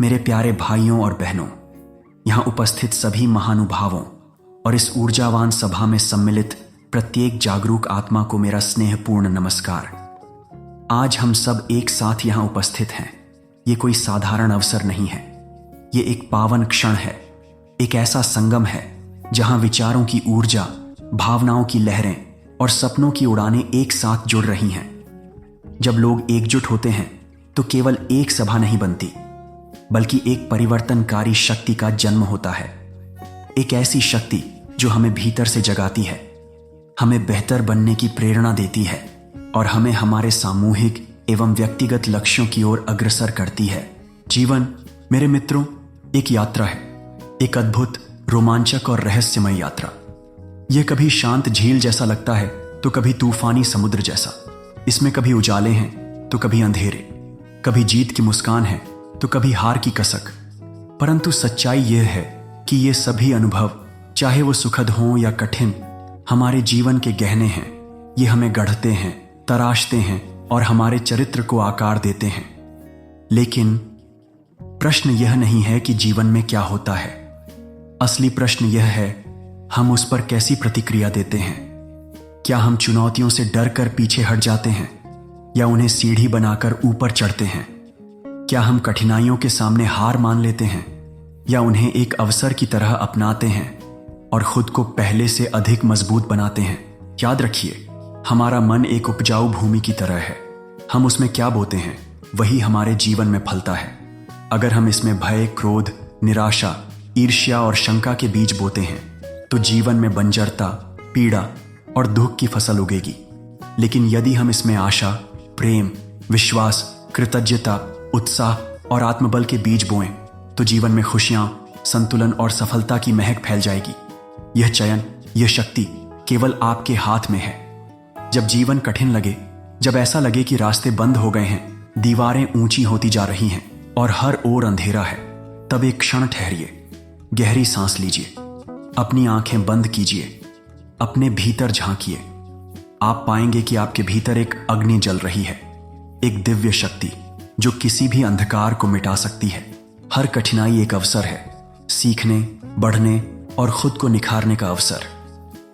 मेरे प्यारे भाइयों और बहनों, यहाँ उपस्थित सभी महानुभावों और इस ऊर्जावान सभा में सम्मिलित प्रत्येक जागरूक आत्मा को मेरा स्नेहपूर्ण नमस्कार। आज हम सब एक साथ यहाँ उपस्थित हैं। ये कोई साधारण अवसर नहीं है, ये एक पावन क्षण है, एक ऐसा संगम है जहाँ विचारों की ऊर्जा, भावनाओं की लहरें और सपनों की उड़ानें एक साथ जुड़ रही हैं। जब लोग एकजुट होते हैं तो केवल एक सभा नहीं बनती, बल्कि एक परिवर्तनकारी शक्ति का जन्म होता है। एक ऐसी शक्ति जो हमें भीतर से जगाती है, हमें बेहतर बनने की प्रेरणा देती है और हमें हमारे सामूहिक एवं व्यक्तिगत लक्ष्यों की ओर अग्रसर करती है। जीवन, मेरे मित्रों, एक यात्रा है, एक अद्भुत, रोमांचक और रहस्यमय यात्रा। यह कभी शांत झील जैसा लगता है तो कभी तूफानी समुद्र जैसा। इसमें कभी उजाले हैं तो कभी अंधेरे, कभी जीत की मुस्कान है तो कभी हार की कसक। परंतु सच्चाई यह है कि ये सभी अनुभव, चाहे वो सुखद हों या कठिन, हमारे जीवन के गहने हैं। ये हमें गढ़ते हैं, तराशते हैं और हमारे चरित्र को आकार देते हैं। लेकिन प्रश्न यह नहीं है कि जीवन में क्या होता है। असली प्रश्न यह है, हम उस पर कैसी प्रतिक्रिया देते हैं। क्या हम चुनौतियों से डर कर पीछे हट जाते हैं या उन्हें सीढ़ी बनाकर ऊपर चढ़ते हैं? क्या हम कठिनाइयों के सामने हार मान लेते हैं या उन्हें एक अवसर की तरह अपनाते हैं और खुद को पहले से अधिक मजबूत बनाते हैं? याद रखिए, हमारा मन एक उपजाऊ भूमि की तरह है। हम उसमें क्या बोते हैं वही हमारे जीवन में फलता है। अगर हम इसमें भय, क्रोध, निराशा, ईर्ष्या और शंका के बीज बोते हैं तो जीवन में बंजरता, पीड़ा और दुख की फसल उगेगी। लेकिन यदि हम इसमें आशा, प्रेम, विश्वास, कृतज्ञता, उत्साह और आत्मबल के बीज बोएं तो जीवन में खुशियां, संतुलन और सफलता की महक फैल जाएगी। यह चयन, यह शक्ति केवल आपके हाथ में है। जब जीवन कठिन लगे, जब ऐसा लगे कि रास्ते बंद हो गए हैं, दीवारें ऊंची होती जा रही हैं और हर ओर अंधेरा है, तब एक क्षण ठहरिए, गहरी सांस लीजिए, अपनी आंखें बंद कीजिए, अपने भीतर झांकिए। आप पाएंगे कि आपके भीतर एक अग्नि जल रही है, एक दिव्य शक्ति जो किसी भी अंधकार को मिटा सकती है। हर कठिनाई एक अवसर है, सीखने, बढ़ने और खुद को निखारने का अवसर।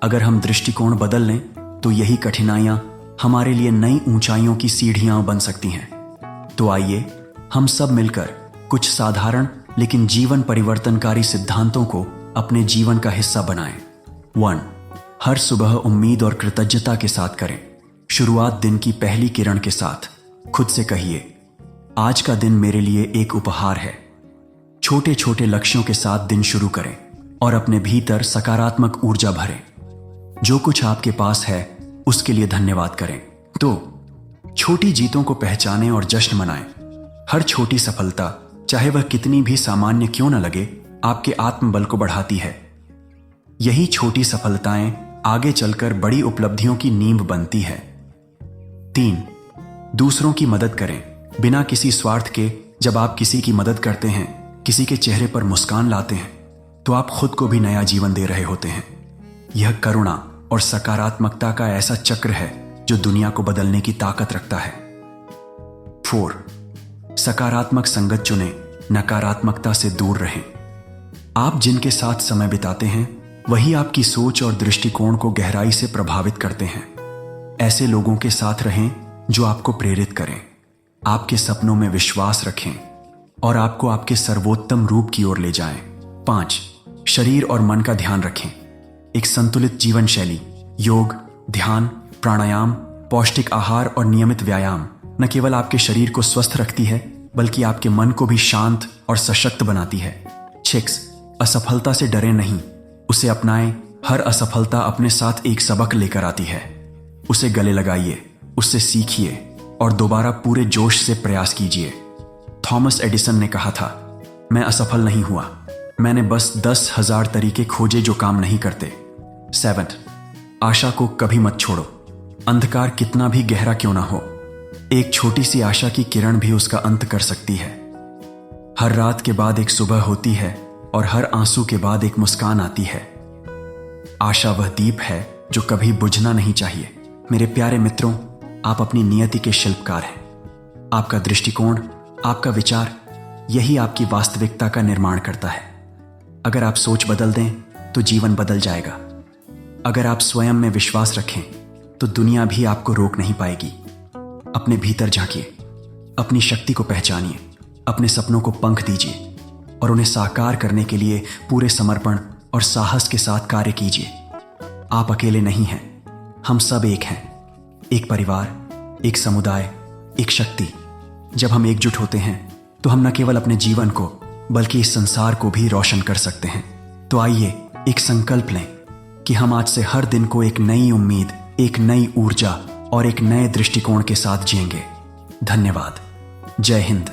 अगर हम दृष्टिकोण बदल लें तो यही कठिनाइयां हमारे लिए नई ऊंचाइयों की सीढ़ियां बन सकती हैं। तो आइए हम सब मिलकर कुछ साधारण लेकिन जीवन परिवर्तनकारी सिद्धांतों को अपने जीवन का हिस्सा बनाएं। 1. हर सुबह उम्मीद और कृतज्ञता के साथ करें। शुरुआत दिन की पहली किरण के साथ। खुद से कहिए, आज का दिन मेरे लिए एक उपहार है। छोटे छोटे लक्ष्यों के साथ दिन शुरू करें और अपने भीतर सकारात्मक ऊर्जा भरें। जो कुछ आपके पास है उसके लिए धन्यवाद करें। तो छोटी जीतों को पहचानें और जश्न मनाएं। हर छोटी सफलता, चाहे वह कितनी भी सामान्य क्यों न लगे, आपके आत्मबल को बढ़ाती है। यही छोटी सफलताएं आगे चलकर बड़ी उपलब्धियों की नींव बनती है। 3. दूसरों की मदद करें बिना किसी स्वार्थ के। जब आप किसी की मदद करते हैं, किसी के चेहरे पर मुस्कान लाते हैं, तो आप खुद को भी नया जीवन दे रहे होते हैं। यह करुणा और सकारात्मकता का ऐसा चक्र है जो दुनिया को बदलने की ताकत रखता है। 4. सकारात्मक संगत चुनें, नकारात्मकता से दूर रहें। आप जिनके साथ समय बिताते हैं वही आपकी सोच और दृष्टिकोण को गहराई से प्रभावित करते हैं। ऐसे लोगों के साथ रहें जो आपको प्रेरित करें, आपके सपनों में विश्वास रखें और आपको आपके सर्वोत्तम रूप की ओर ले जाएं। 5. शरीर और मन का ध्यान रखें। एक संतुलित जीवन शैली, योग, ध्यान, प्राणायाम, पौष्टिक आहार और नियमित व्यायाम न केवल आपके शरीर को स्वस्थ रखती है बल्कि आपके मन को भी शांत और सशक्त बनाती है। 6. असफलता से डरें नहीं, उसे अपनाएं। हर असफलता अपने साथ एक सबक लेकर आती है। उसे गले लगाइए, उससे सीखिए और दोबारा पूरे जोश से प्रयास कीजिए। थॉमस एडिसन ने कहा था, मैं असफल नहीं हुआ, मैंने बस 10,000 तरीके खोजे जो काम नहीं करते। 7. आशा को कभी मत छोड़ो, अंधकार कितना भी गहरा क्यों ना हो, एक छोटी सी आशा की किरण भी उसका अंत कर सकती है। हर रात के बाद एक सुबह होती है और हर आंसू के बाद एक मुस्कान आती है। आशा वह दीप है जो कभी बुझना नहीं चाहिए। मेरे प्यारे मित्रों, आप अपनी नियति के शिल्पकार हैं। आपका दृष्टिकोण, आपका विचार, यही आपकी वास्तविकता का निर्माण करता है। अगर आप सोच बदल दें तो जीवन बदल जाएगा। अगर आप स्वयं में विश्वास रखें तो दुनिया भी आपको रोक नहीं पाएगी। अपने भीतर झांकिए, अपनी शक्ति को पहचानिए, अपने सपनों को पंख दीजिए और उन्हें साकार करने के लिए पूरे समर्पण और साहस के साथ कार्य कीजिए। आप अकेले नहीं हैं, हम सब एक हैं, एक परिवार, एक समुदाय, एक शक्ति। जब हम एकजुट होते हैं तो हम न केवल अपने जीवन को बल्कि इस संसार को भी रोशन कर सकते हैं। तो आइए एक संकल्प लें कि हम आज से हर दिन को एक नई उम्मीद, एक नई ऊर्जा और एक नए दृष्टिकोण के साथ जिएंगे। धन्यवाद। जय हिंद।